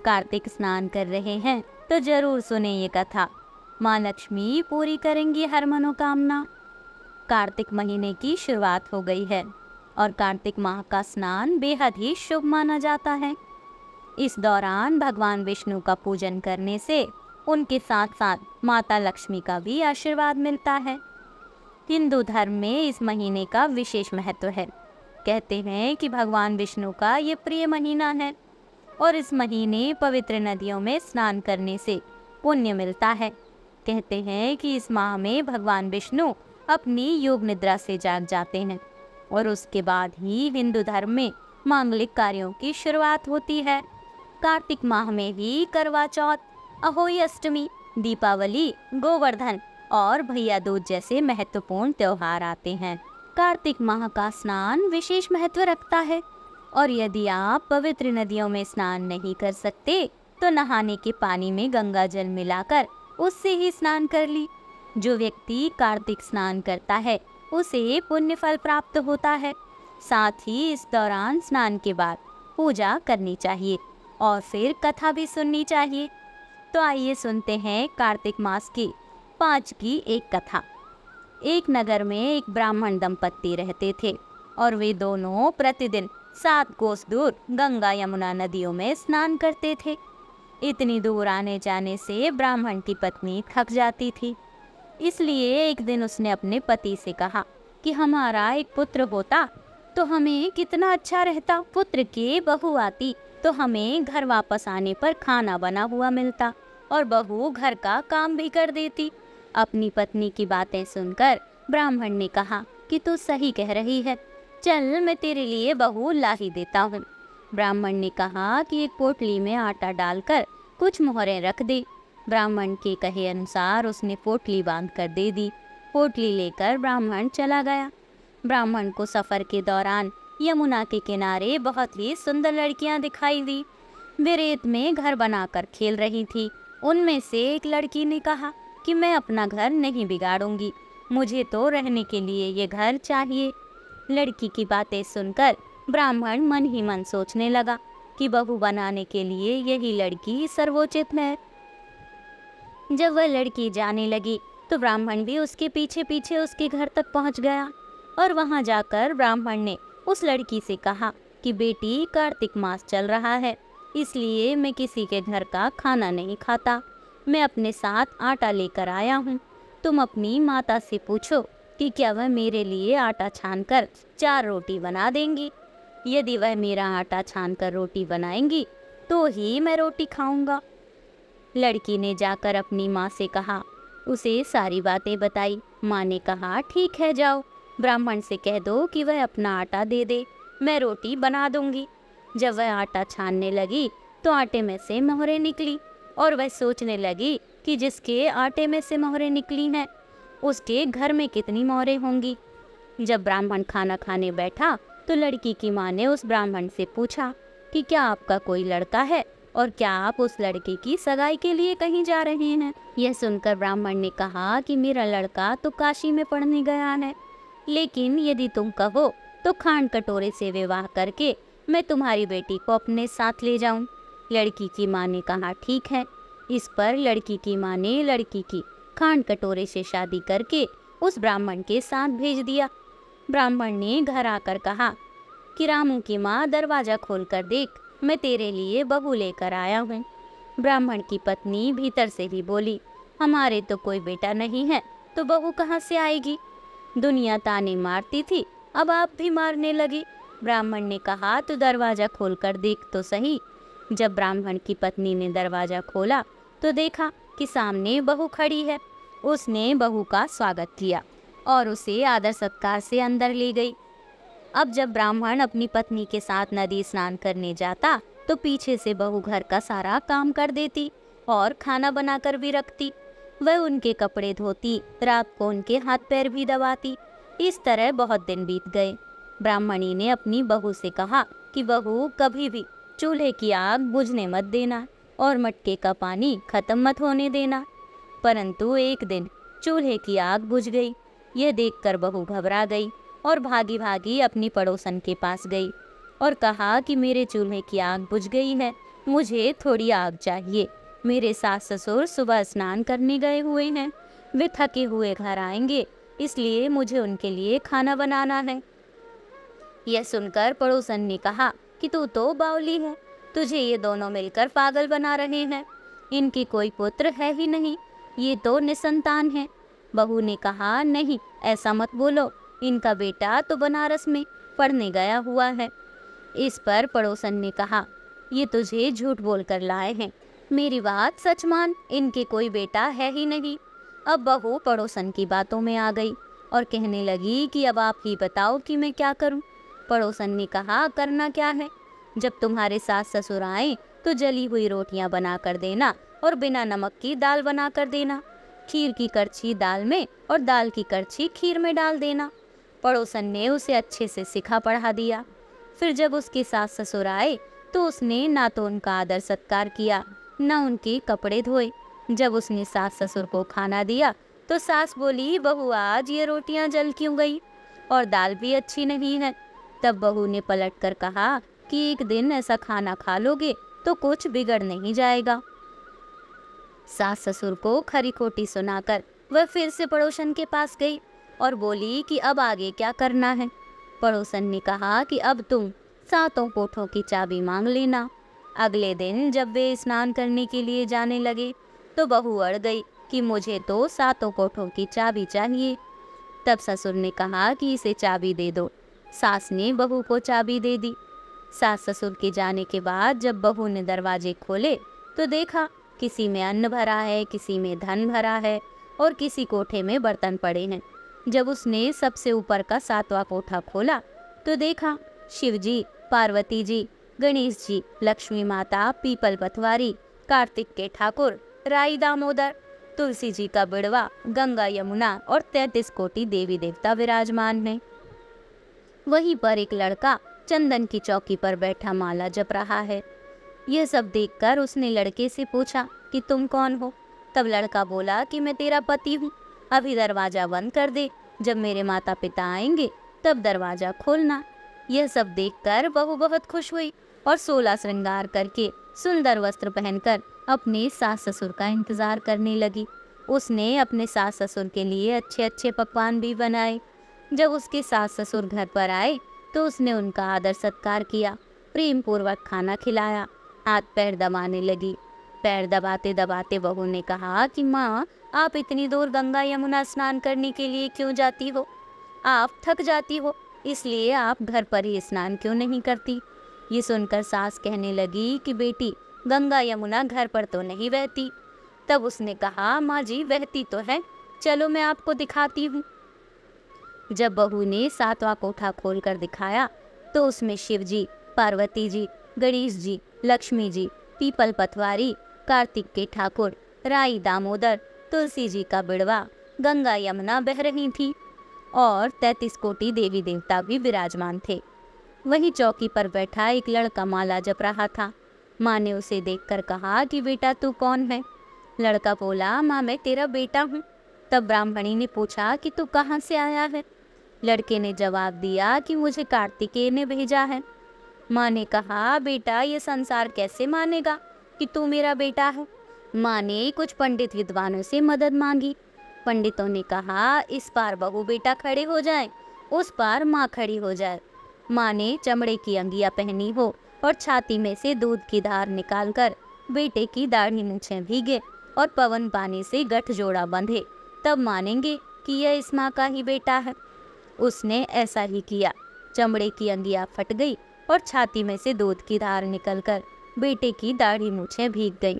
कार्तिक स्नान कर रहे हैं तो जरूर सुने ये कथा। माँ लक्ष्मी पूरी करेंगी हर मनोकामना। कार्तिक महीने की शुरुआत हो गई है और कार्तिक माह का स्नान बेहद ही शुभ माना जाता है। इस दौरान भगवान विष्णु का पूजन करने से उनके साथ साथ माता लक्ष्मी का भी आशीर्वाद मिलता है। हिंदू धर्म में इस महीने का विशेष महत्व है। कहते हैं कि भगवान विष्णु का ये प्रिय महीना है और इस महीने पवित्र नदियों में स्नान करने से पुण्य मिलता है। कहते हैं कि इस माह में भगवान विष्णु अपनी योग निद्रा से जाग जाते हैं और उसके बाद ही हिंदू धर्म में मांगलिक कार्यों की शुरुआत होती है। कार्तिक माह में ही करवा चौथ, अहोई अष्टमी, दीपावली, गोवर्धन और भैया दूज जैसे महत्वपूर्ण त्योहार आते हैं। कार्तिक माह का स्नान विशेष महत्व रखता है और यदि आप पवित्र नदियों में स्नान नहीं कर सकते तो नहाने के पानी में गंगा जल मिलाकर उससे ही स्नान कर ली। जो व्यक्ति कार्तिक स्नान करता है उसे पुण्य फल प्राप्त होता है। साथ ही इस दौरान स्नान के बाद पूजा करनी चाहिए और फिर कथा भी सुननी चाहिए। तो आइए सुनते हैं कार्तिक मास की 5 की एक कथा। एक नगर में एक ब्राह्मण दंपत्ति रहते थे और वे दोनों प्रतिदिन 7 कोस दूर गंगा यमुना नदियों में स्नान करते थे। इतनी दूर आने जाने से ब्राह्मण की पत्नी थक जाती थी, इसलिए एक दिन उसने अपने पति से कहा कि हमारा एक पुत्र होता तो हमें कितना अच्छा रहता। पुत्र की बहू आती तो हमें घर वापस आने पर खाना बना हुआ मिलता और बहू घर का काम भी कर देती। अपनी पत्नी की बातें सुनकर ब्राह्मण ने कहा कि तू सही कह रही है, चल मैं तेरे लिए बहू ला ही देता हूँ। ब्राह्मण ने कहा कि एक पोटली में आटा डालकर कुछ मोहरें रख दे। ब्राह्मण के कहे अनुसार उसने पोटली बांध कर दे दी। पोटली लेकर ब्राह्मण चला गया। ब्राह्मण को सफर के दौरान यमुना के किनारे बहुत ही सुंदर लड़कियां दिखाई दी। वे रेत में घर बनाकर खेल रही थी। उनमें से एक लड़की ने कहा कि मैं अपना घर नहीं बिगाड़ूंगी, मुझे तो रहने के लिए ये घर चाहिए। लड़की की बातें सुनकर ब्राह्मण मन ही मन सोचने लगा कि बहू बनाने के लिए यही लड़की सर्वोचित है। जब वह लड़की जाने लगी तो ब्राह्मण भी उसके पीछे पीछे उसके घर तक पहुंच गया और वहां जाकर ब्राह्मण ने उस लड़की से कहा कि बेटी, कार्तिक मास चल रहा है, इसलिए मैं किसी के घर का खाना नहीं खाता। मैं अपने साथ आटा लेकर आया हूँ। तुम अपनी माता से पूछो कि क्या वह मेरे लिए आटा छानकर 4 रोटी बना देंगी। यदि वह मेरा आटा छानकर रोटी बनाएंगी तो ही मैं रोटी खाऊंगा। लड़की ने जाकर अपनी माँ से कहा, उसे सारी बातें बताई। माँ ने कहा ठीक है, जाओ ब्राह्मण से कह दो कि वह अपना आटा दे दे, मैं रोटी बना दूंगी। जब वह आटा छानने लगी तो आटे में से मोहरें निकली और वह सोचने लगी कि जिसके आटे में से मोहरें निकली हैं उसके घर में कितनी मोहरें होंगी। जब ब्राह्मण खाना खाने बैठा तो लड़की की माँ ने उस ब्राह्मण से पूछा कि क्या आपका कोई लड़का है और क्या आप उस लड़के की सगाई के लिए कहीं जा रहे हैं। यह सुनकर ब्राह्मण ने कहा कि मेरा लड़का तो काशी में पढ़ने गया है, लेकिन यदि तुम कहो तो खांड कटोरे से विवाह करके मैं तुम्हारी बेटी को अपने साथ ले जाऊं। लड़की की माँ ने कहा ठीक है। इस पर लड़की की माँ ने लड़की की खांड कटोरे से शादी करके उस ब्राह्मण के साथ भेज दिया। ब्राह्मण ने घर आकर कहा कि रामू की माँ, दरवाजा खोल कर देख, मैं तेरे लिए बहू लेकर आया हूँ। ब्राह्मण की पत्नी भीतर से भी बोली, हमारे तो कोई बेटा नहीं है तो बहू कहाँ से आएगी। दुनिया ताने मारती थी, अब आप भी मारने लगी। ब्राह्मण ने कहा तो दरवाजा खोल कर देख तो सही। जब ब्राह्मण की पत्नी ने दरवाजा खोला तो देखा कि सामने बहू खड़ी है। उसने बहू का स्वागत किया और उसे आदर सत्कार से अंदर ले गई। अब जब ब्राह्मण अपनी पत्नी के साथ नदी स्नान करने जाता तो पीछे से बहू घर का सारा काम कर देती और खाना बनाकर भी रखती। वह उनके कपड़े धोती, रात को उनके हाथ पैर भी दबाती। इस तरह बहुत दिन बीत गए। ब्राह्मणी ने अपनी बहू से कहा कि बहू, कभी भी चूल्हे की आग बुझने मत देना और मटके का पानी खत्म मत होने देना। परंतु एक दिन चूल्हे की आग बुझ गई। यह देखकर बहू घबरा गई और भागी भागी अपनी पड़ोसन के पास गई और कहा कि मेरे चूल्हे की आग बुझ गई है, मुझे थोड़ी आग चाहिए। मेरे सास ससुर सुबह स्नान करने गए हुए हैं, वे थके हुए घर आएंगे, इसलिए मुझे उनके लिए खाना बनाना है। यह सुनकर पड़ोसन ने कहा कि तू तो बावली है, तुझे ये दोनों मिलकर पागल बना रहे हैं। इनकी कोई पुत्र है ही नहीं, ये तो निसंतान है। बहू ने कहा, नहीं ऐसा मत बोलो, इनका बेटा तो बनारस में पढ़ने गया हुआ है। इस पर पड़ोसन ने कहा, ये तुझे झूठ बोलकर लाए हैं, मेरी बात सच मान, इनके कोई बेटा है ही नहीं। अब बहू पड़ोसन की बातों में आ गई और कहने लगी कि अब आप ही बताओ कि मैं क्या करूं। पड़ोसन ने कहा, करना क्या है, जब तुम्हारे सास ससुर आए तो जली हुई रोटियां बना कर देना और बिना नमक की दाल बना कर देना। खीर की करछी दाल में और दाल की करछी खीर में डाल देना। पड़ोसन ने उसे अच्छे से सिखा पढ़ा दिया। फिर जब उसके सास ससुर आए तो उसने ना तो उनका आदर सत्कार किया, ना उनके कपड़े धोए। जब उसने सास ससुर को खाना दिया तो सास बोली, बहू आज ये रोटियां जल क्यों गई और दाल भी अच्छी नहीं है। तब बहू ने पलट कर कहा कि एक दिन ऐसा खाना खा लोगे तो कुछ बिगड़ नहीं जाएगा। सास ससुर को खरी खोटी सुनाकर वह फिर से पड़ोसन के पास गई और बोली कि अब आगे क्या करना है। पड़ोसन ने कहा कि अब तुम सातों कोठों की चाबी मांग लेना। अगले दिन जब वे स्नान करने के लिए जाने लगे तो बहू अड़ गई कि मुझे तो सातों कोठों की चाबी चाहिए। तब ससुर ने कहा कि इसे चाबी दे दो। सास ने बहू को चाबी दे दी। सास ससुर के जाने के बाद जब बहू ने दरवाजे खोले तो देखा किसी में अन्न भरा है, किसी में धन भरा है और किसी कोठे में बर्तन पड़े हैं। जब उसने सबसे ऊपर का सातवां कोठा खोला तो देखा शिव जी, पार्वती जी, गणेश जी, लक्ष्मी माता, पीपल पतवारी, कार्तिक के ठाकुर, राई दामोदर, तुलसी जी का बिड़वा, गंगा यमुना और 33 कोटि देवी देवता विराजमान हैं। वहीं पर एक लड़का चंदन की चौकी पर बैठा माला जप रहा है। यह सब देखकर उसने लड़के से पूछा कि तुम कौन हो। तब लड़का बोला कि मैं तेरा पति हूँ, अभी दरवाजा बंद कर दे, जब मेरे माता पिता आएंगे तब दरवाजा खोलना। यह सब देखकर बहू बहुत खुश हुई और 16 श्रृंगार करके सुंदर वस्त्र पहनकर अपने सास ससुर का इंतजार करने लगी। उसने अपने सास ससुर के लिए अच्छे अच्छे पकवान भी बनाए। जब उसके सास ससुर घर पर आए तो उसने उनका आदर सत्कार किया, प्रेम पूर्वक खाना खिलाया, हाथ पैर दबाने लगी। पैर दबाते दबाते बहू ने कहा कि माँ, आप इतनी दूर गंगा यमुना स्नान करने के लिए क्यों जाती हो? आप थक जाती हो, इसलिए आप घर पर ही स्नान क्यों नहीं करती? ये सुनकर सास कहने लगी कि बेटी, गंगा यमुना घर पर तो नहीं बहती। तब उसने कहा, माँ जी बहती तो है, चलो मैं आपको दिखाती हूँ। जब बहू ने सातवां कोठा खोलकर दिखाया तो उसमें शिव जी, पार्वती जी, गणेश जी, लक्ष्मी जी, पीपल पतवारी, कार्तिक के ठाकुर, राई दामोदर, तुलसी जी का बिड़वा, गंगा यमुना बह रही थी और 33 कोटि देवी देवता भी विराजमान थे। वहीं चौकी पर बैठा एक लड़का माला जप रहा था। माँ ने उसे देखकर कहा कि बेटा तू कौन है? लड़का बोला, माँ मैं तेरा बेटा हूँ। तब ब्राह्मणी ने पूछा कि तू कहाँ से आया है? लड़के ने जवाब दिया कि मुझे कार्तिकेय ने भेजा है। माँ ने कहा, बेटा ये संसार कैसे मानेगा कि तू मेरा बेटा है? माँ ने कुछ पंडित विद्वानों से मदद मांगी। पंडितों ने कहा, इस पार बहू बेटा खड़े हो जाए, उस पार माँ खड़ी हो जाए। माँ ने चमड़े की अंगिया पहनी हो और छाती में से दूध की धार निकालकर बेटे की दाढ़ी मूछें भीगे और पवन पानी से गठजोड़ा बंधे, तब मानेंगे कि यह इस माँ का ही बेटा है। उसने ऐसा ही किया। चमड़े की अंगिया फट गई और छाती में से दूध की धार निकलकर बेटे की दाढ़ी मूछें भीग गई।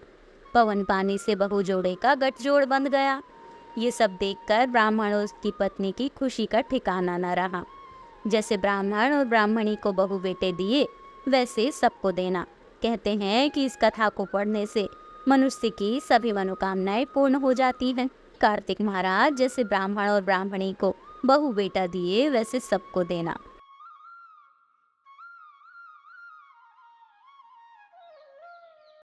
पवन पानी से बहू जोड़े का गठजोड़ बंध गया। ये सब देखकर ब्राह्मण और उसकी पत्नी की खुशी का ठिकाना न रहा। जैसे ब्राह्मण और ब्राह्मणी को बहू बेटे दिए, वैसे सबको देना। कहते हैं कि इस कथा को पढ़ने से मनुष्य की सभी मनोकामनाएं पूर्ण हो जाती हैं। कार्तिक महाराज जैसे ब्राह्मण और ब्राह्मणी को बहू बेटा दिए, वैसे सबको देना।